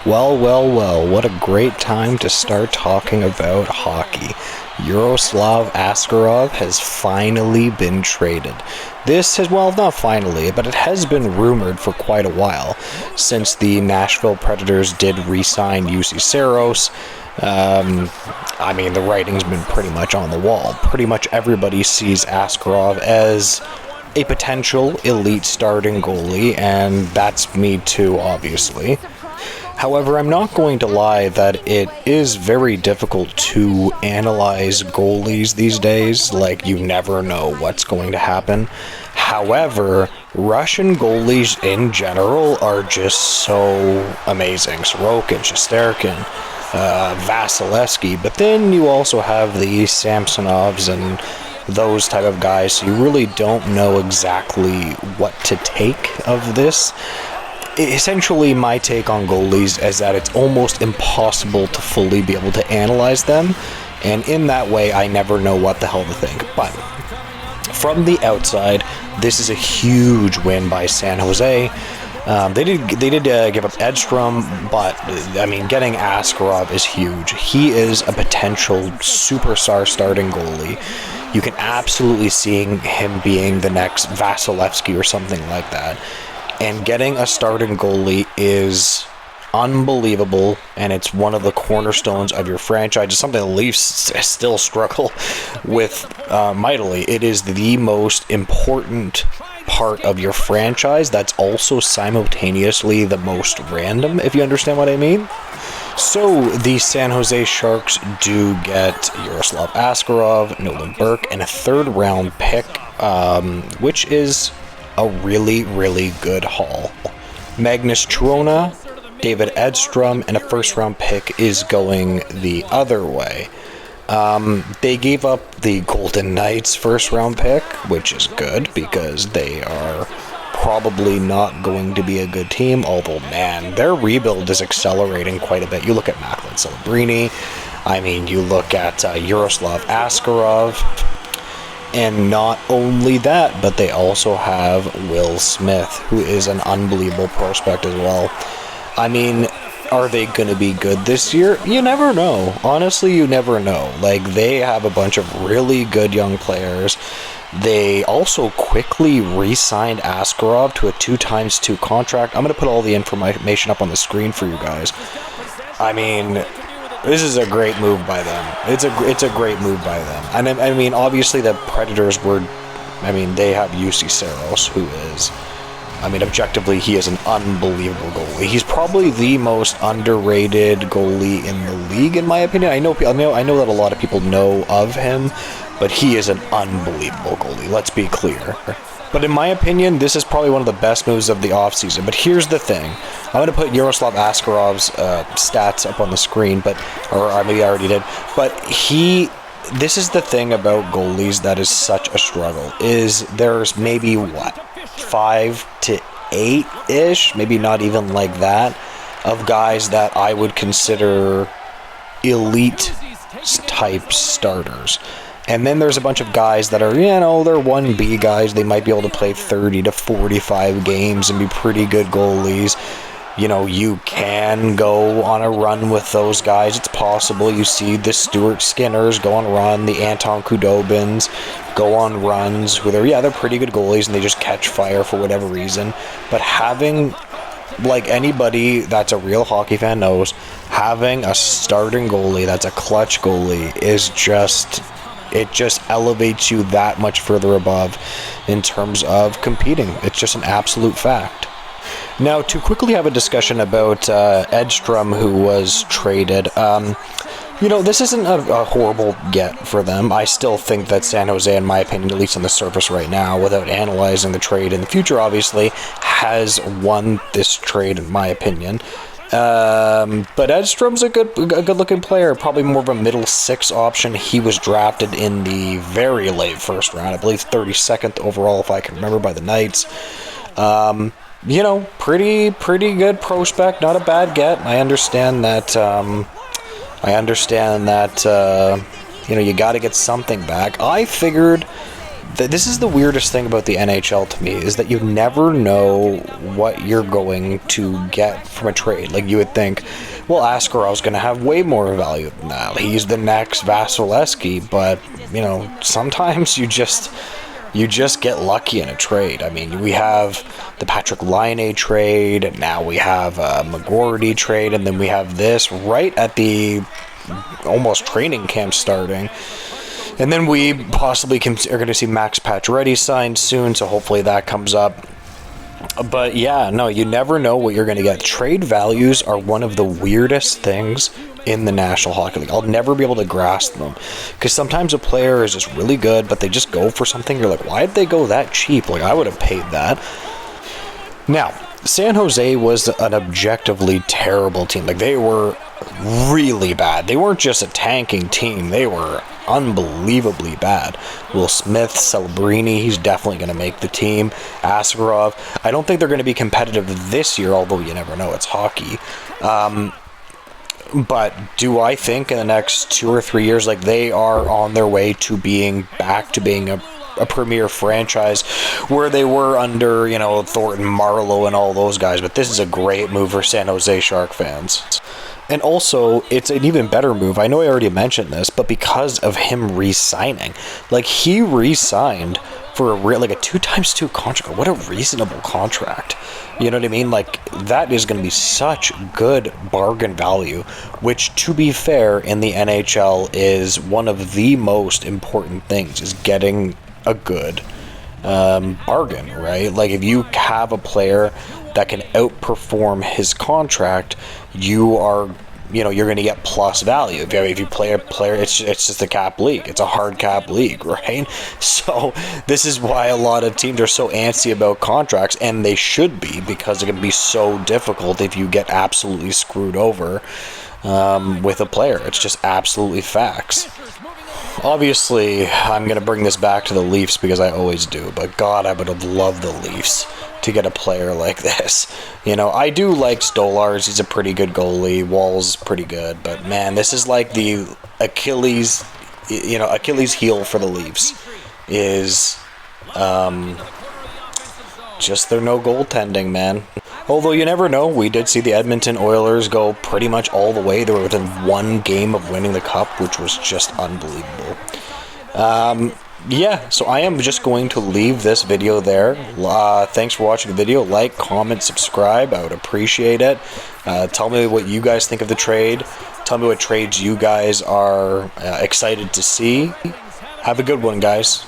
Well, what a great time to start talking about hockey. Yaroslav Askarov has finally been traded. This has, well, not finally, but it has been rumored for quite a while, since the Nashville Predators did re-sign UC Saros. The writing's been pretty much on the wall. Pretty much everybody sees Askarov as a potential elite starting goalie, and that's me too, obviously. However, I'm not going to lie that it is very difficult to analyze goalies these days. Like, you never know what's going to happen. However, Russian goalies in general are just so amazing. Sorokin, Shesterkin, Vasilevsky. But then you also have the Samsonovs and those type of guys, so you really don't know exactly what to take of this. Essentially, my take on goalies is that it's almost impossible to fully be able to analyze them, and in that way, I never know what the hell to think. But from the outside, this is a huge win by San Jose. They did give up Edstrom, but getting Askarov is huge. He is a potential superstar starting goalie. You can absolutely see him being the next Vasilevsky or something like that. And getting a starting goalie is unbelievable, and it's one of the cornerstones of your franchise. It's something the Leafs still struggle with mightily. It is the most important part of your franchise that's also simultaneously the most random, if you understand what I mean. So the San Jose Sharks do get Yaroslav Askarov, Nolan Burke, and a third-round pick, which is a really, really good haul. Magnus Chirona, David Edstrom, and a first-round pick is going the other way. They gave up the Golden Knights first-round pick, which is good because they are probably not going to be a good team, although, man, their rebuild is accelerating quite a bit. You look at Macklin Celebrini, you look at Yaroslav Askarov, and not only that, but they also have Will Smith, who is an unbelievable prospect as well. Are they going to be good this year? You never know. Honestly, you never know. They have a bunch of really good young players. They also quickly re-signed Askarov to a 2x2 contract. I'm going to put all the information up on the screen for you guys. This is a great move by them. It's a great move by them. And obviously the Predators they have UC Saros, who is, objectively, he is an unbelievable goalie. He's probably the most underrated goalie in the league, in my opinion. I know that a lot of people know of him, but he is an unbelievable goalie. Let's be clear. But in my opinion, this is probably one of the best moves of the offseason. But here's the thing. I'm going to put Yaroslav Askarov's stats up on the screen, or maybe I already did. But this is the thing about goalies that is such a struggle, is there's maybe, 5 to 8-ish, maybe not even like that, of guys that I would consider elite type starters. And then there's a bunch of guys that are, they're 1B guys. They might be able to play 30 to 45 games and be pretty good goalies. You can go on a run with those guys. It's possible. You see the Stuart Skinners go on a run, the Anton Khudobins go on runs, who they're pretty good goalies and they just catch fire for whatever reason. But having, anybody that's a real hockey fan knows, having a starting goalie that's a clutch goalie is it just elevates you that much further above in terms of competing. It's just an absolute fact. Now, to quickly have a discussion about Edstrom, who was traded, this isn't a horrible get for them. I still think that San Jose, in my opinion, at least on the surface right now, without analyzing the trade in the future, obviously, has won this trade, in my opinion. But Edstrom's a good-looking player, probably more of a middle six option. He was drafted in the very late first round, I believe 32nd overall, if I can remember, by the Knights. Pretty good prospect, not a bad get. I understand that. You got to get something back. I figured this is the weirdest thing about the NHL to me, is that you never know what you're going to get from a trade. Like, you would think, well, Askarov's going to have way more value than that. He's the next Vasilevsky, but, you know, sometimes you just get lucky in a trade. I mean, we have the Patrick Laine trade, and now we have a McGroarty trade, and then we have this right at the almost training camp starting. And then we possibly are going to see Max Pacioretty signed soon, so hopefully that comes up. But yeah, no, you never know what you're going to get. Trade values are one of the weirdest things in the National Hockey League. I'll never be able to grasp them, because sometimes a player is just really good, but they just go for something. You're like, why did they go that cheap? Like, I would have paid that. Now, San Jose was an objectively terrible team. Like, they were really bad. They weren't just a tanking team. They were unbelievably bad. Will Smith, Celebrini, he's definitely going to make the team. Askarov, I don't think they're going to be competitive this year, although you never know. It's hockey. But do I think in the next 2 or 3 years, like, they are on their way to being back to being a premier franchise where they were under, you know, Thornton, Marlowe, and all those guys? But this is a great move for San Jose Shark fans. And also, it's an even better move. I know I already mentioned this, but because of him re-signing. Like, he re-signed for a 2x2 contract. What a reasonable contract. You know what I mean? Like, that is going to be such good bargain value, which, to be fair, in the NHL is one of the most important things, is getting a good bargain, right? Like, if you have a player that can outperform his contract, you're going to get plus value. If you play a player, it's just a cap league. It's a hard cap league, right? So this is why a lot of teams are so antsy about contracts, and they should be, because it can be so difficult if you get absolutely screwed over with a player. It's just absolutely facts. Obviously, I'm going to bring this back to the Leafs because I always do, but God, I would have loved the Leafs to get a player like this. You know, I do like Stolarz. He's a pretty good goalie. Wall's pretty good, but man, this is like the Achilles heel for the Leafs is just their no goaltending, man. Although you never know, we did see the Edmonton Oilers go pretty much all the way. They were within one game of winning the Cup, which was just unbelievable. Yeah, so I am just going to leave this video there. Thanks for watching the video. Like, comment, subscribe. I would appreciate it. Tell me what you guys think of the trade. Tell me what trades you guys are excited to see. Have a good one, guys.